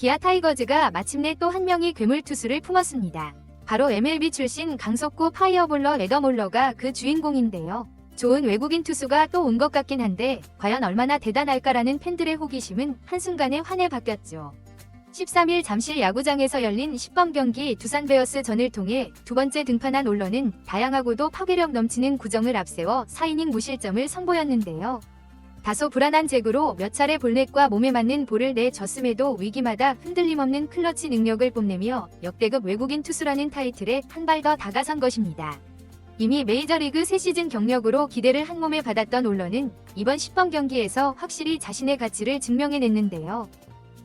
기아 타이거즈가 마침내 또 한 명의 괴물 투수를 품었습니다. 바로 MLB 출신 강속구 파이어볼러 애덤 올러가 그 주인공인데요. 좋은 외국인 투수가 또 온 것 같긴 한데 과연 얼마나 대단할까라는 팬들의 호기심은 한순간에 환에 바뀌었죠. 13일 잠실 야구장에서 열린 10번 경기 두산 베어스 전을 통해 두 번째 등판한 올러는 다양하고도 파괴력 넘치는 구정을 앞세워 4이닝 무실점을 선보였는데요. 다소 불안한 제구로 몇 차례 볼넷과 몸에 맞는 볼을 내줬음에도 위기마다 흔들림 없는 클러치 능력을 뽐내며 역대급 외국인 투수라는 타이틀에 한 발 더 다가선 것입니다. 이미 메이저리그 3시즌 경력으로 기대를 한몸에 받았던 올러는 이번 10번 경기에서 확실히 자신의 가치를 증명해냈는데요.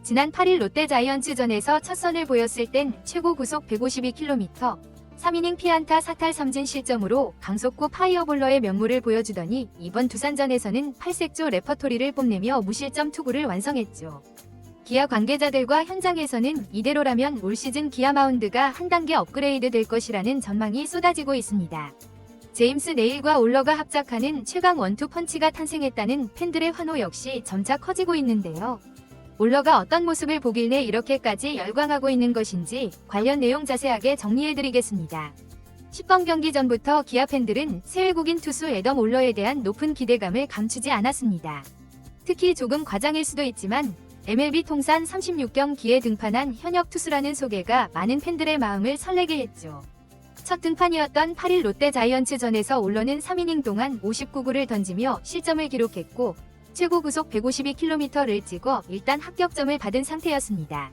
지난 8일 롯데자이언츠전에서 첫 선을 보였을 땐 최고 구속 152km, 3이닝 피안타 4탈 3진 실점으로 강속구 파이어볼러의 면모를 보여주더니 이번 두산전에서는 8색조 레퍼토리를 뽐내며 무실점 투구를 완성했죠. 기아 관계자들과 현장에서는 이대로라면 올 시즌 기아 마운드가 한 단계 업그레이드 될 것이라는 전망이 쏟아지고 있습니다. 제임스 네일과 올러가 합작하는 최강 원투 펀치가 탄생했다는 팬들의 환호 역시 점차 커지고 있는데요. 올러가 어떤 모습을 보길래 이렇게까지 열광하고 있는 것인지 관련 내용 자세하게 정리해드리겠습니다. 10번 경기 전부터 기아 팬들은 새 외국인 투수 애덤 올러에 대한 높은 기대감을 감추지 않았습니다. 특히 조금 과장일 수도 있지만 MLB 통산 36경기에 등판한 현역 투수라는 소개가 많은 팬들의 마음을 설레게 했죠. 첫 등판이었던 8일 롯데자이언츠전에서 올러는 3이닝 동안 59구를 던지며 실점을 기록했고 최고 구속 152km를 찍어 일단 합격점을 받은 상태였습니다.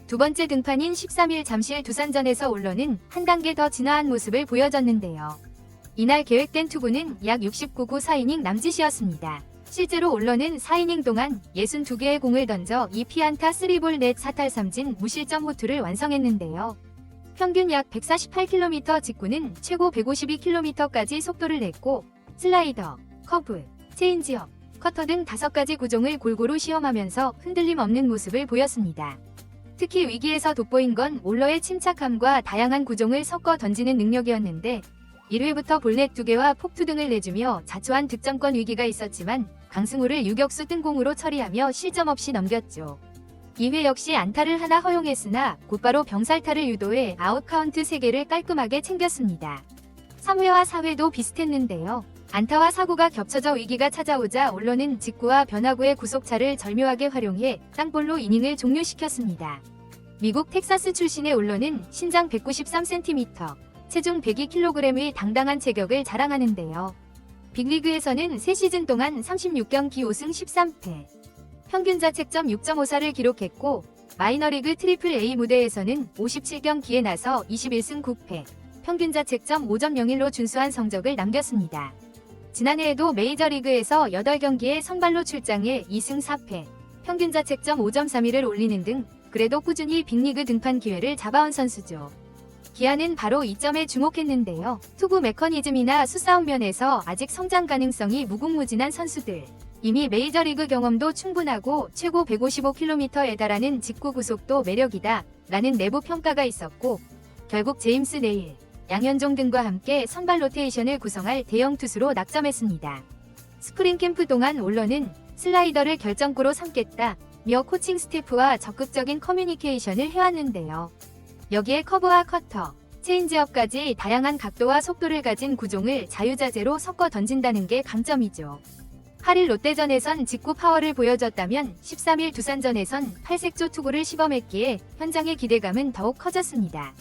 두 번째 등판인 13일 잠실 두산전에서 올러는 한 단계 더 진화한 모습을 보여줬는데요. 이날 계획된 투구는 약 69구 4이닝 남짓이었습니다. 실제로 올러는 4이닝 동안 62개의 공을 던져 2피안타 3볼 넷 4탈 3진 무실점 호투를 완성했는데요. 평균 약 148km 직구는 최고 152km까지 속도를 냈고 슬라이더, 커브, 체인지업, 커터 등 5가지 구종을 골고루 시험하면서 흔들림 없는 모습을 보였습니다. 특히 위기에서 돋보인 건 올러의 침착함과 다양한 구종을 섞어 던지는 능력이었는데 1회부터 볼넷 2개와 폭투 등을 내주며 자초한 득점권 위기가 있었지만 강승우를 유격수 뜬공으로 처리하며 실점 없이 넘겼죠. 2회 역시 안타를 하나 허용했으나 곧바로 병살타를 유도해 아웃카운트 3개를 깔끔하게 챙겼습니다. 3회와 4회도 비슷했는데요. 안타와 사구가 겹쳐져 위기가 찾아오자 올러는 직구와 변화구의 구속차를 절묘하게 활용해 땅볼로 이닝을 종료시켰습니다. 미국 텍사스 출신의 올러는 신장 193cm, 체중 102kg의 당당한 체격을 자랑하는데요. 빅리그에서는 3시즌 동안 36경기 5승 13패, 평균 자책점 6.54를 기록했고 마이너리그 트리플 A 무대에서는 57경기에 나서 21승 9패, 평균 자책점 5.01로 준수한 성적을 남겼습니다. 지난해에도 메이저리그에서 8경기에 선발로 출장해 2승 4패, 평균 자책점 5.31을 올리는 등 그래도 꾸준히 빅리그 등판 기회를 잡아온 선수죠. 기아는 바로 이 점에 주목했는데요. 투구 메커니즘이나 수싸움 면에서 아직 성장 가능성이 무궁무진한 선수들. 이미 메이저리그 경험도 충분하고 최고 155km에 달하는 직구 구속도 매력이다 라는 내부 평가가 있었고 결국 제임스 네일, 양현종 등과 함께 선발 로테이션을 구성할 대형 투수로 낙점했습니다. 스프링 캠프 동안 올러는 슬라이더를 결정구로 삼겠다며 코칭 스태프와 적극적인 커뮤니케이션을 해왔는데요. 여기에 커브와 커터, 체인지업까지 다양한 각도와 속도를 가진 구종을 자유자재로 섞어 던진다는 게 강점이죠. 8일 롯데전에선 직구 파워를 보여줬다면 13일 두산전에선 8색조 투구를 시범했기에 현장의 기대감은 더욱 커졌습니다.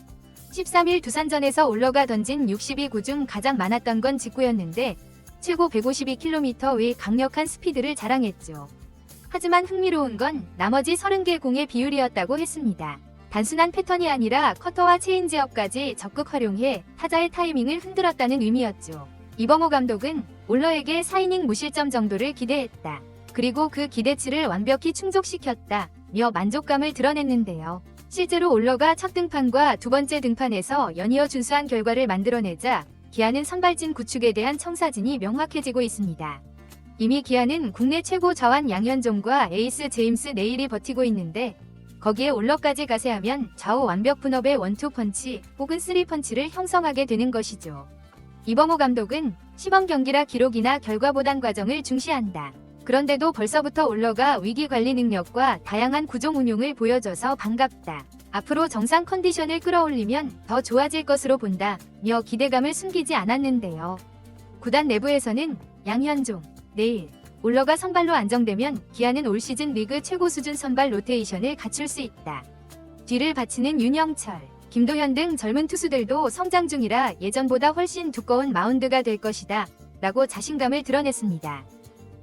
13일 두산전에서 올러가 던진 62구 중 가장 많았던 건 직구였는데 최고 152km의 강력한 스피드를 자랑했죠. 하지만 흥미로운 건 나머지 30개 공의 비율이었다고 했습니다. 단순한 패턴이 아니라 커터와 체인지업까지 적극 활용해 타자의 타이밍을 흔들었다는 의미였죠. 이범호 감독은 올러에게 4이닝 무실점 정도를 기대했다. 그리고 그 기대치를 완벽히 충족시켰다며 만족감을 드러냈는데요. 실제로 올러가 첫 등판과 두 번째 등판에서 연이어 준수한 결과를 만들어내자 기아는 선발진 구축에 대한 청사진이 명확해지고 있습니다. 이미 기아는 국내 최고 좌완 양현종과 에이스 제임스 네일이 버티고 있는데 거기에 올러까지 가세하면 좌우 완벽 분업의 원투 펀치 혹은 쓰리 펀치를 형성하게 되는 것이죠. 이범호 감독은 시범 경기라 기록이나 결과보단 과정을 중시한다. 그런데도 벌써부터 올러가 위기 관리 능력과 다양한 구종 운용을 보여줘서 반갑다. 앞으로 정상 컨디션을 끌어올리면 더 좋아질 것으로 본다며 기대감을 숨기지 않았는데요. 구단 내부에서는 양현종, 내일, 올러가 선발로 안정되면 기아는 올 시즌 리그 최고 수준 선발 로테이션을 갖출 수 있다. 뒤를 바치는 윤영철, 김도현 등 젊은 투수들도 성장 중이라 예전보다 훨씬 두꺼운 마운드가 될 것이다 라고 자신감을 드러냈습니다.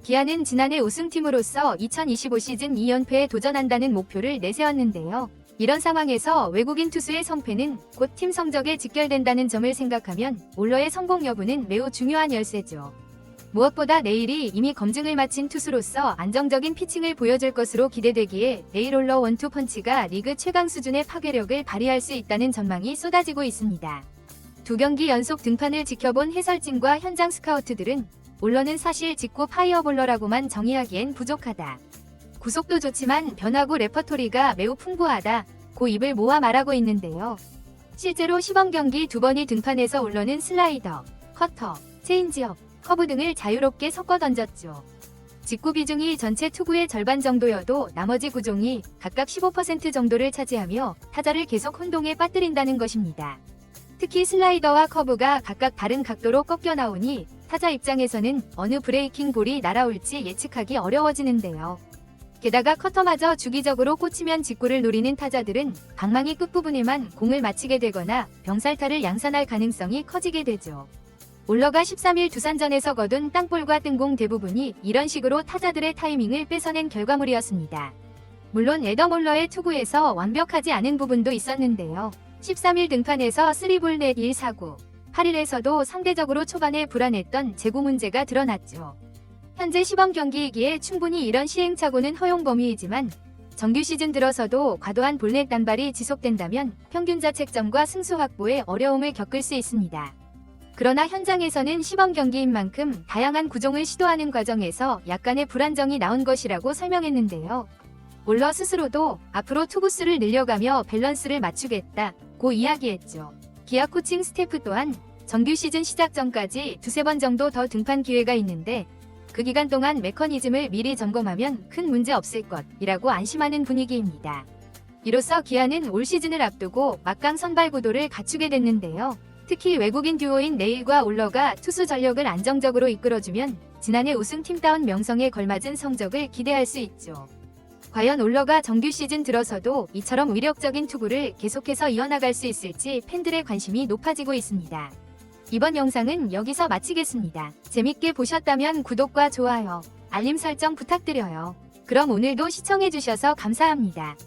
기아는 지난해 우승팀으로서 2025 시즌 2연패에 도전한다는 목표를 내세웠는데요. 이런 상황에서 외국인 투수의 성패는 곧 팀 성적에 직결된다는 점을 생각하면 올러의 성공 여부는 매우 중요한 열쇠죠. 무엇보다 내일이 이미 검증을 마친 투수로서 안정적인 피칭을 보여줄 것으로 기대되기에 내일 올러 원투펀치가 리그 최강 수준의 파괴력을 발휘할 수 있다는 전망이 쏟아지고 있습니다. 2경기 연속 등판을 지켜본 해설진과 현장 스카우트들은 올러는 사실 직구 파이어볼러라고만 정의하기엔 부족하다. 구속도 좋지만 변화구 레퍼토리가 매우 풍부하다고 입을 모아 말하고 있는데요. 실제로 시범 경기 2번이 등판해서 올러는 슬라이더, 커터, 체인지업, 커브 등을 자유롭게 섞어 던졌죠. 직구 비중이 전체 투구의 절반 정도여도 나머지 구종이 각각 15% 정도를 차지하며 타자를 계속 혼동에 빠뜨린다는 것입니다. 특히 슬라이더와 커브가 각각 다른 각도로 꺾여 나오니 타자 입장에서는 어느 브레이킹 볼이 날아올지 예측하기 어려워지는데요. 게다가 커터마저 주기적으로 꽂히면 직구를 노리는 타자들은 방망이 끝부분에만 공을 맞히게 되거나 병살타를 양산할 가능성이 커지게 되죠. 올러가 13일 두산전에서 거둔 땅볼과 뜬공 대부분이 이런 식으로 타자들의 타이밍을 뺏어낸 결과물이었습니다. 물론 애덤 올러의 투구에서 완벽하지 않은 부분도 있었는데요. 13일 등판에서 3볼 넷 1사구, 8일에서도 상대적으로 초반에 불안했던 제구 문제가 드러났죠. 현재 시범 경기이기에 충분히 이런 시행착오는 허용 범위이지만 정규 시즌 들어서도 과도한 볼넷 단발이 지속된다면 평균 자책점과 승수 확보에 어려움을 겪을 수 있습니다. 그러나 현장에서는 시범 경기인 만큼 다양한 구종을 시도하는 과정에서 약간의 불안정이 나온 것이라고 설명했는데요. 올러 스스로도 앞으로 투구수를 늘려가며 밸런스를 맞추겠다고 이야기했죠. 기아 코칭 스태프 또한 정규 시즌 시작 전까지 2-3번 정도 더 등판 기회가 있는데 그 기간 동안 메커니즘을 미리 점검하면 큰 문제 없을 것이라고 안심하는 분위기입니다. 이로써 기아는 올 시즌을 앞두고 막강 선발 구도를 갖추게 됐는데요. 특히 외국인 듀오인 네일과 올러가 투수 전력을 안정적으로 이끌어주면 지난해 우승팀다운 명성에 걸맞은 성적을 기대할 수 있죠. 과연 올러가 정규 시즌 들어서도 이처럼 위력적인 투구를 계속해서 이어나갈 수 있을지 팬들의 관심이 높아지고 있습니다. 이번 영상은 여기서 마치겠습니다. 재밌게 보셨다면 구독과 좋아요, 알림 설정 부탁드려요. 그럼 오늘도 시청해주셔서 감사합니다.